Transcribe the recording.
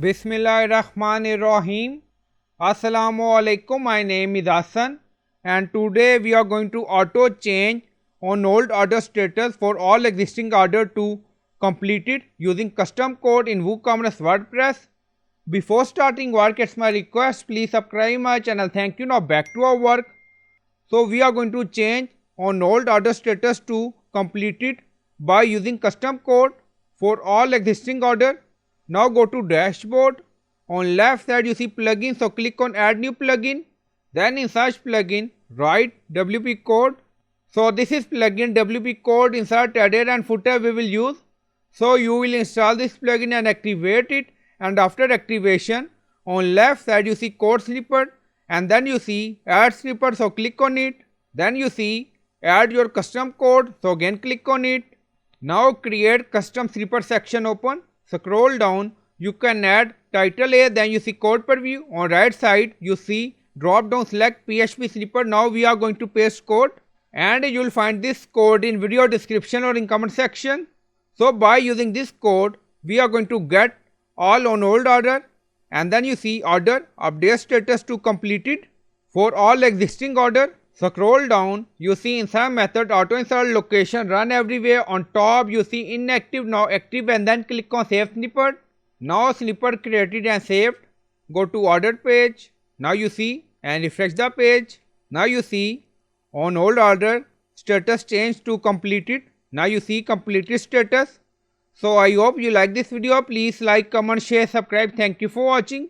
Bismillahirrahmanirrahim. Assalamu alaikum. My name is Hassan and today we are going to auto change on old order status for all existing order to completed using custom code in WooCommerce WordPress. Before starting work, it's my request, please subscribe my channel. Thank you. Now back to our work. So we are going to change on old order status to completed by using custom code for all existing order. Now go to dashboard. On left side you see plugin, so click on add new plugin. Then in search plugin write WP code. So this is plugin WP code, insert header and footer we will use. So you will install this plugin and activate it, and after activation on left side you see code snippet and then you see add snippet, so click on it. Then you see add your custom code, so again click on it. Now create custom snippet section open. Scroll down, you can add title A, then you see code preview. On right side you see drop down, select PHP snippet. Now we are going to paste code and you will find this code in video description or in comment section. So by using this code we are going to get all on old order, and then you see order update status to completed for all existing order. Scroll down, you see insert method auto insert location run everywhere. On top you see inactive, now active, and then click on save snippet. Now snippet created and saved. Go to order page. Now you see and refresh the page. Now you see on old order status changed to completed. Now you see completed status. So I hope you like this video. Please like, comment, share, subscribe. Thank you for watching.